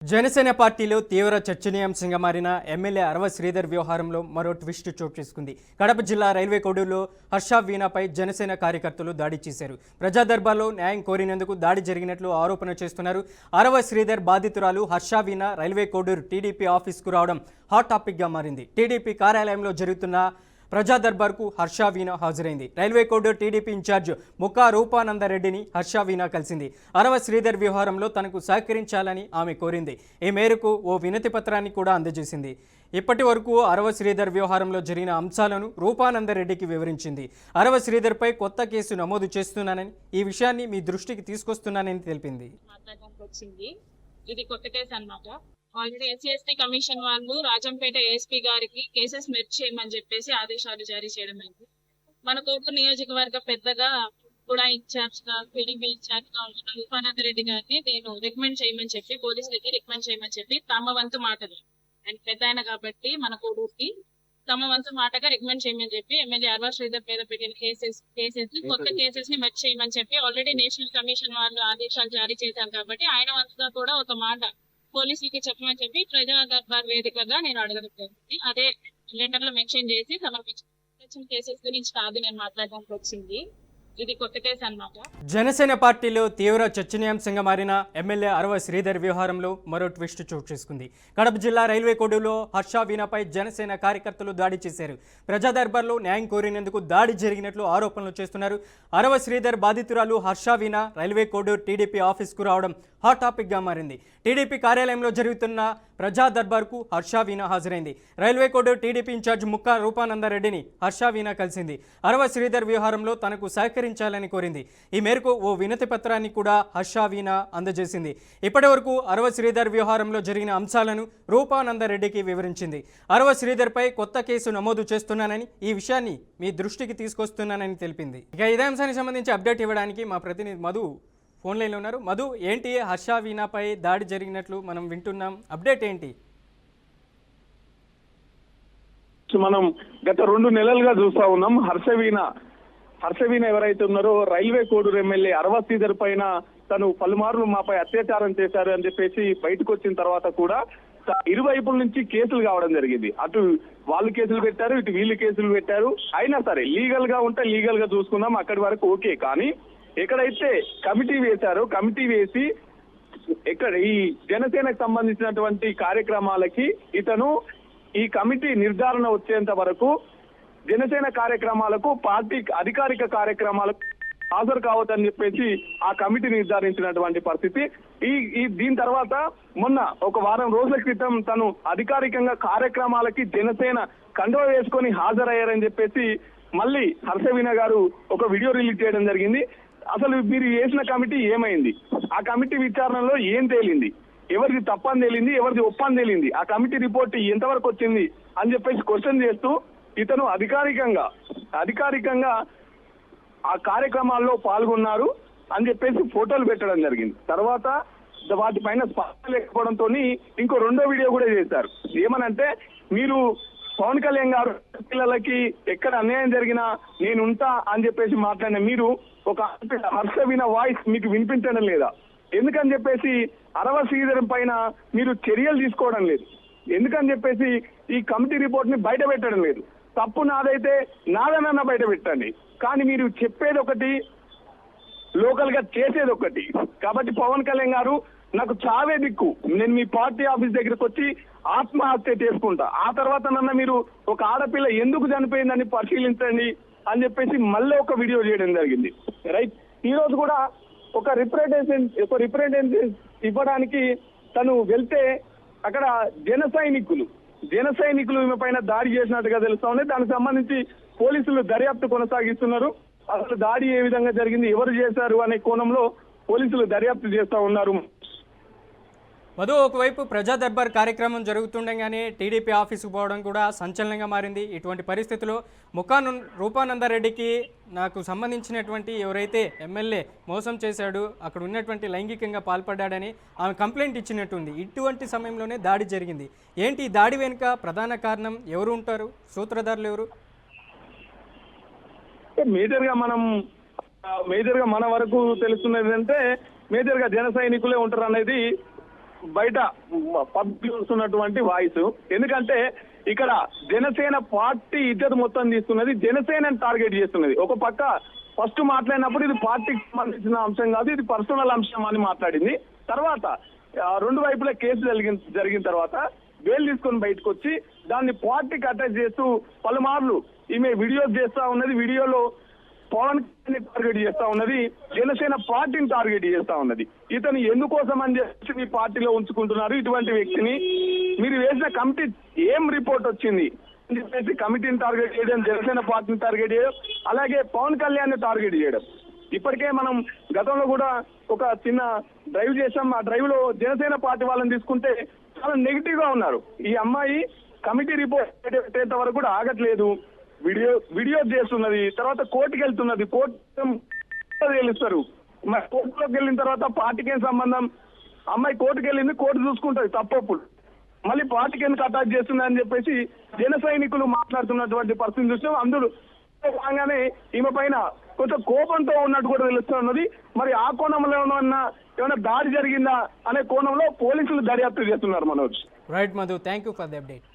జనసేన పార్టీలో తీవ్ర చర్చనీయాంశంగా మారిన ఎమ్మెల్యే అరవ శ్రీధర్ వ్యవహారంలో మరో ట్విస్ట్ చోటు చేసుకుంది. కడప జిల్లా రైల్వే కోడూరులో హర్ష వీణాపై జనసేన కార్యకర్తలు దాడి చేశారు. ప్రజా దర్బార్లో న్యాయం కోరినందుకు దాడి జరిగినట్లు ఆరోపణ చేస్తున్నారు. అరవ శ్రీధర్ బాధితురాలు హర్ష వీణా రైల్వే కోడూరు టీడీపీ ఆఫీస్కు రావడం హాట్ టాపిక్గా మారింది. టీడీపీ కార్యాలయంలో జరుగుతున్న ప్రజా దర్బార్కు హర్ష వీణా హాజరైంది. Railway Koduru TDP in charge Mukka రూపానందరెడ్డిని హర్ష వీణా కలిసింది. అరవ శ్రీధర్ వ్యవహారంలో తనకు సహకరించాలని ఆమె కోరింది. ఈ మేరకు ఓ వినతి పత్రాన్ని కూడా అందజేసింది. ఇప్పటి వరకు అరవ శ్రీధర్ వ్యవహారంలో జరిగిన అంశాలను రూపానందరెడ్డికి వివరించింది. అరవ శ్రీధర్పై కొత్త కేసు నమోదు చేస్తున్నానని, ఈ విషయాన్ని మీ దృష్టికి తీసుకొస్తున్నానని తెలిపింది. ఇది కొత్త కేసు అన్నమాట. ఆల్రెడీ ఎస్సీ కమిషన్ వాళ్ళు రాజంపేట ఏఎస్పీ గారికి కేసెస్ మెర్జ్ చేయమని చెప్పేసి ఆదేశాలు జారీ చేయడం అయింది. మన కోటూరు నియోజకవర్గ పెద్దగా కూడా ఇన్ఛార్జ్ గా టీడీపీ ఇన్ఛార్జ్ గా ఉన్న రూపానంద రెడ్డి గారిని నేను రికమెండ్ చేయమని చెప్పి పోలీసులకి రికమెండ్ చేయమని చెప్పి తమ వంతు మాటలు ఆయన పెద్ద ఆయన కాబట్టి మన కోటూరుకి తమ వంతు మాటగా రికమెండ్ చేయమని చెప్పి ఎమ్మెల్యే అరవ శ్రీధర్ మీద పెట్టిన కేసెస్ కొత్త కేసెస్ ని మెర్జ్ చేయమని చెప్పి ఆల్రెడీ నేషనల్ కమిషన్ వాళ్ళు ఆదేశాలు జారీ చేశారు కాబట్టి ఆయన వంతుగా కూడా ఒక మాట పోలీసులకి చెప్పమని చెప్పి ప్రజా దర్బార్ వేదికగా నేను అడగడం జరిగింది. అదే లెటర్ లో మెన్షన్ చేసి సమర్పించిన కేసెస్ గురించి కాదు నేను మాట్లాడడానికి వచ్చింది. ఇది కొత్త కేసు అన్నమాట. జనసేన పార్టీలో తీవ్ర చర్చనీయాంశంగా మారిన ఎమ్మెల్యే అరవ శ్రీధర్ వ్యవహారంలో మరో ట్విస్ట్ చోటు చేసుకుంది. కడప జిల్లా రైల్వే కోడూరులో హర్ష వీణాపై జనసేన కార్యకర్తలు దాడి చేశారు. ప్రజా దర్బార్లో న్యాయం కోరినందుకు దాడి జరిగినట్లు ఆరోపణలు చేస్తున్నారు. అరవ శ్రీధర్ బాధితురాలు హర్ష వీణా రైల్వే కోడూరు టీడీపీ ఆఫీస్కు రావడం హాట్ టాపిక్గా మారింది. టీడీపీ కార్యాలయంలో జరుగుతున్న ప్రజా దర్బార్కు హర్ష వీణా హాజరైంది. Railway Koduru TDP in charge Mukka రూపానందరెడ్డిని హర్ష వీణా కలిసింది. అరవ శ్రీధర్ వ్యవహారంలో తనకు సహకరించాలని కోరింది. ఈ మేరకు ఓ వినతి పత్రాన్ని కూడా హర్ష వీణా అందజేసింది. ఇప్పటి వరకు అరవ శ్రీధర్ వ్యవహారంలో జరిగిన అంశాలను రూపానందరెడ్డికి వివరించింది. అరవ శ్రీధర్పై కొత్త కేసు నమోదు చేస్తున్నానని, ఈ విషయాన్ని మీ దృష్టికి తీసుకొస్తున్నానని తెలిపింది. ఇక ఇదే అంశానికి సంబంధించి అప్డేట్ ఇవ్వడానికి మా ప్రతినిధి మధు ఫోన్ లైన్లో ఉన్నారు. మధు, ఏంటి హర్ష వీణాపై దాడి జరిగినట్లు మనం వింటున్నాం, అప్డేట్ ఏంటి? మనం గత 2 నెలలుగా చూస్తా ఉన్నాం. హర్షవీణ ఎవరైతే ఉన్నారో రైల్వే కోడూరు ఎమ్మెల్యే అరవ శ్రీధర్ పైన తను పలుమార్లు మాపై అత్యాచారం చేశారు అని చెప్పేసి బయటకు వచ్చిన తర్వాత కూడా ఇరువైపుల నుంచి కేసులు కావడం జరిగింది. అటు వాళ్ళు కేసులు పెట్టారు, ఇటు వీళ్ళు కేసులు పెట్టారు. అయినా సరే లీగల్ గా ఉంటే లీగల్ గా చూసుకుందాం, అక్కడి వరకు ఓకే. కానీ ఎక్కడైతే కమిటీ వేశారో కమిటీ వేసి ఇక్కడ ఈ జనసేనకు సంబంధించినటువంటి కార్యక్రమాలకి ఇతను ఈ కమిటీ నిర్ధారణ వచ్చేంత వరకు జనసేన కార్యక్రమాలకు పార్టీ అధికారిక కార్యక్రమాలకు హాజరు కావద్దని చెప్పేసి ఆ కమిటీ నిర్ధారించినటువంటి పరిస్థితి. దీని తర్వాత మొన్న ఒక వారం రోజుల క్రితం తను అధికారికంగా కార్యక్రమాలకి జనసేన కండువ వేసుకొని హాజరయ్యారని చెప్పేసి మళ్ళీ హర్షవీణ గారు ఒక వీడియో రిలీజ్ చేయడం జరిగింది. అసలు మీరు వేసిన కమిటీ ఏమైంది, ఆ కమిటీ విచారణలో ఏం తేలింది, ఎవరిది తప్పని తేలింది, ఎవరిది ఒప్పని తేలింది, ఆ కమిటీ రిపోర్ట్ ఎంతవరకు వచ్చింది అని చెప్పేసి క్వశ్చన్ చేస్తూ ఇతను అధికారికంగా ఆ కార్యక్రమాల్లో పాల్గొన్నారు అని చెప్పేసి ఫోటోలు పెట్టడం జరిగింది. తర్వాత వాటిపైన స్పష్టత లేకపోవడంతో ఇంకో 2వ వీడియో కూడా చేశారు. ఏమనంటే, మీరు పవన్ కళ్యాణ్ గారు పిల్లలకి ఎక్కడ అన్యాయం జరిగినా నేను ఉంటా అని చెప్పేసి మాట్లాడిన మీరు ఒక హర్ష వీణా వాయిస్ మీకు వినిపించడం లేదా, ఎందుకని చెప్పేసి అరవ శ్రీధర్ పైన మీరు చర్యలు తీసుకోవడం లేదు, ఎందుకని చెప్పేసి ఈ కమిటీ రిపోర్ట్ ని బయట పెట్టడం లేదు. తప్పు నాదైతే నాదనన్నా బయట పెట్టండి, కానీ మీరు చెప్పేది ఒకటి, లోకల్ గా చేసేది ఒకటి. కాబట్టి పవన్ కళ్యాణ్ గారు, నాకు చావే దిక్కు, నేను మీ పార్టీ ఆఫీస్ దగ్గరకు వచ్చి ఆత్మహత్య చేసుకుంటా, ఆ తర్వాత నన్ను మీరు ఒక ఆడపిల్ల ఎందుకు చనిపోయిందని పరిశీలించండి అని చెప్పేసి మళ్ళీ ఒక వీడియో చేయడం జరిగింది. రైట్, ఈ రోజు కూడా ఒక రిప్రజెంటేషన్ ఇవ్వడానికి తను వెళ్తే అక్కడ జన సైనికులు ఈమె పైన దాడి చేసినట్టుగా తెలుస్తా ఉంది. దానికి సంబంధించి పోలీసులు దర్యాప్తు కొనసాగిస్తున్నారు. అసలు దాడి ఏ విధంగా జరిగింది, ఎవరు చేశారు అనే కోణంలో పోలీసులు దర్యాప్తు చేస్తా ఉన్నారు. మధు, ఒకవైపు ప్రజా దర్బార్ కార్యక్రమం జరుగుతుండగానే టీడీపీ ఆఫీసుకు పోవడం కూడా సంచలనంగా మారింది. ఇటువంటి పరిస్థితుల్లో రూపానందరెడ్డికి నాకు సంబంధించినటువంటి ఎవరైతే ఎమ్మెల్యే మోసం చేశాడు, అక్కడ ఉన్నటువంటి లైంగికంగా పాల్పడ్డాడని ఆమె కంప్లైంట్ ఇచ్చినట్టుంది. ఇటువంటి సమయంలోనే దాడి జరిగింది. ఏంటి ఈ దాడి వెనుక ప్రధాన కారణం, ఎవరు ఉంటారు, సూత్రధారులు ఎవరు? మేజర్ గా మన వరకు తెలుస్తున్నది అంటే మేజర్ గా జన సైనికులే ఉంటారు అనేది బయట పబ్లిక్ వస్తున్నటువంటి వాయిస్. ఎందుకంటే ఇక్కడ జనసేన పార్టీ ఇద్దరు మొత్తం తీస్తున్నది, జనసేనని టార్గెట్ చేస్తున్నది. ఒక పక్క ఫస్ట్ మాట్లాడినప్పుడు ఇది పార్టీకి సంబంధించిన అంశం కాదు, ఇది పర్సనల్ అంశం అని మాట్లాడింది. తర్వాత రెండు వైపులా కేసు జరిగిన తర్వాత బెయిల్ తీసుకొని బయటకు వచ్చి దాన్ని పార్టీకి అటాచ్ చేస్తూ పలుమార్లు ఈమె వీడియోస్ చేస్తా ఉన్నది. వీడియోలో పవన్ కళ్యాణ్ టార్గెట్ చేస్తా ఉన్నది, జనసేన పార్టీని టార్గెట్ చేస్తా ఉన్నది. ఇతను ఎందుకోసం అని చెప్పి మీ పార్టీలో ఉంచుకుంటున్నారు ఇటువంటి వ్యక్తిని? మీరు వేసిన కమిటీ ఏం రిపోర్ట్ వచ్చింది అని చెప్పేసి కమిటీని టార్గెట్ చేయడం, జనసేన పార్టీని టార్గెట్ చేయడం, అలాగే పవన్ కళ్యాణ్ టార్గెట్ చేయడం. ఇప్పటికే మనం గతంలో కూడా ఒక చిన్న డ్రైవ్ చేసాం. ఆ డ్రైవ్ లో జనసేన పార్టీ వాళ్ళని తీసుకుంటే చాలా నెగిటివ్ గా ఉన్నారు. ఈ అమ్మాయి కమిటీ రిపోర్ట్ పెట్టేంత వరకు కూడా ఆగట్లేదు, వీడియో చేస్తున్నది, తర్వాత కోర్టుకి వెళ్తున్నది, కోర్టు తెలుస్తారు. మరి కోర్టులోకి వెళ్ళిన తర్వాత పార్టీకి ఏం సంబంధం? అమ్మాయి కోర్టుకి వెళ్ళింది, కోర్టు చూసుకుంటది తప్పప్పుడు, మళ్ళీ పార్టీకి ఎందుకు అటాచ్ చేస్తుంది అని చెప్పేసి జన సైనికులు మాట్లాడుతున్నటువంటి పరిస్థితి చూసాం. అందులో కాగానే ఈమె పైన కొంచెం కోపంతో ఉన్నట్టు కూడా తెలుస్తున్నది. మరి ఆ కోణంలో ఏమైనా దాడి జరిగిందా అనే కోణంలో పోలీసులు దర్యాప్తు చేస్తున్నారు. Manoj. Right Madhu, thank you for the update.